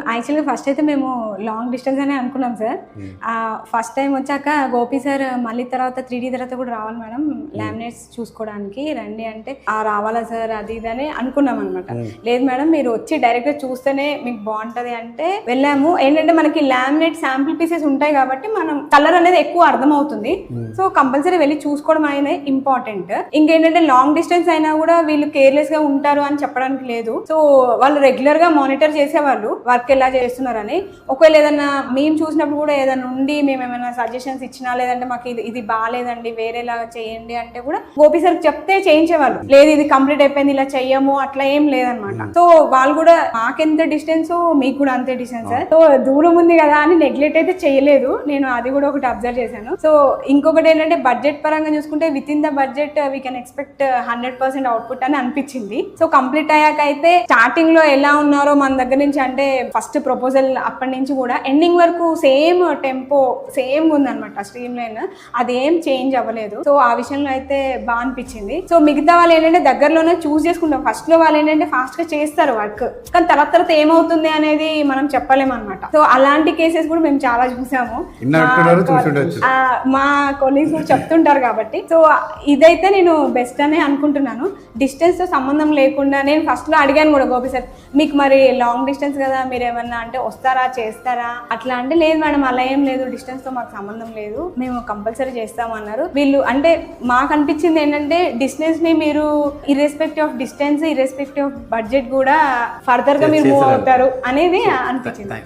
యాక్చువల్‌గా ఫస్ట్ అయితే మేము లాంగ్ డిస్టెన్స్ అనే అనుకున్నాం సార్. ఫస్ట్ టైమ్ వచ్చాక గోపి సార్ మళ్ళీ తర్వాత 3D తర్వాత కూడా రావాలి మేడం లామినేట్స్ చూసుకోవడానికి రండి అంటే, రావాలా సార్ అది ఇది అని అనుకున్నాం అనమాట. లేదు మేడం మీరు వచ్చి డైరెక్ట్‌గా చూస్తేనే మీకు బాగుంటది అంటే వెళ్ళాము. ఏంటంటే మనకి లామినేట్ శాంపిల్ పీసెస్ ఉంటాయి కాబట్టి మనం కలర్ అనేది ఎక్కువ అర్థమవుతుంది. సో కంపల్సరీ వెళ్ళి చూసుకోవడం అనేది ఇంపార్టెంట్. ఇంకేంటంటే లాంగ్ డిస్టెన్స్ అయినా కూడా వీళ్ళు కేర్లెస్ గా ఉంటారు అని చెప్పడానికి లేదు. సో వాళ్ళు రెగ్యులర్ గా మానిటర్ చేసేవాళ్ళు వర్క్ ఎలా చేస్తున్నారని. ఒకవేళ ఏదన్నా మేము చూసినప్పుడు కూడా ఏదైనా ఉండి మేము ఏమైనా సజెషన్స్ ఇచ్చినా, లేదంటే మాకు ఇది బాగాలేదండి వేరేలాగా చేయండి అంటే కూడా గోపి సార్ చెప్తే చేయించేవాళ్ళు. లేదు ఇది కంప్లీట్ అయిపోయింది ఇలా చెయ్యము అట్లా ఏం లేదనమాట. సో వాళ్ళు కూడా మాకెంత డిస్టెన్స్ మీకు కూడా అంతే డిస్టెన్స్ సార్. సో దూరం ఉంది కదా అని నెగ్లెక్ట్ అయితే చేయలేదు. నేను అది కూడా ఒకటి అబ్జర్వ్ చేశాను. సో ఇంకొకటి ఏంటంటే బడ్జెట్ పరంగా చూసుకుంటే with in the budget we can expect 100% output అని అనిపించింది. సో కంప్లీట్ అయ్యాక అయితే స్టార్టింగ్ లో ఎలా ఉన్నారో మన దగ్గర నుంచి అంటే ఫస్ట్ ప్రపోజల్ అప్పటి నుంచి కూడా ఎండింగ్ వరకు సేమ్ టెంపో సేమ్ ఉందన్నమాట. స్ట్రీమ్ లైన్ అదేం చేంజ్ అవ్వలేదు. సో ఆ విషయంలో అయితే బాగా అనిపించింది. సో మిగతా వాళ్ళు ఏంటంటే దగ్గరలోనే చూస్ చేసుకుంటాం. ఫస్ట్ లో వాళ్ళు ఏంటంటే ఫాస్ట్ గా చేస్తారు వర్క్, కానీ తర్వాత ఏమవుతుంది అనేది మనం చెప్పలేము అనమాట. సో అలాంటి కేసెస్ కూడా మేము చాలా చూసాము. మా కొలీగ్స్ చెప్తుంటారు కాబట్టి. సో ఇదైతే నేను బెస్ట్ అనే అనుకుంటున్నాను. డిస్టెన్స్ తో సంబంధం లేకుండా నేను ఫస్ట్ లో అడిగాను కూడా గోపి సార్, మీకు మరి లాంగ్ డిస్టెన్స్ కదా మీరు ఏమన్నా అంటే వస్తారా చేస్తారా అట్లా అంటే, లేదు మేడం అలా ఏం లేదు, డిస్టెన్స్ తో మాకు సంబంధం లేదు, మేము కంపల్సరీ చేస్తామన్నారు వీళ్ళు. అంటే మాకు అనిపించింది ఏంటంటే డిస్టెన్స్ ని మీరు irrespective of distance, irrespective of budget కూడా ఫర్దర్ గా మీరు మూవ్ అవుతారు అనేది అనిపించింది.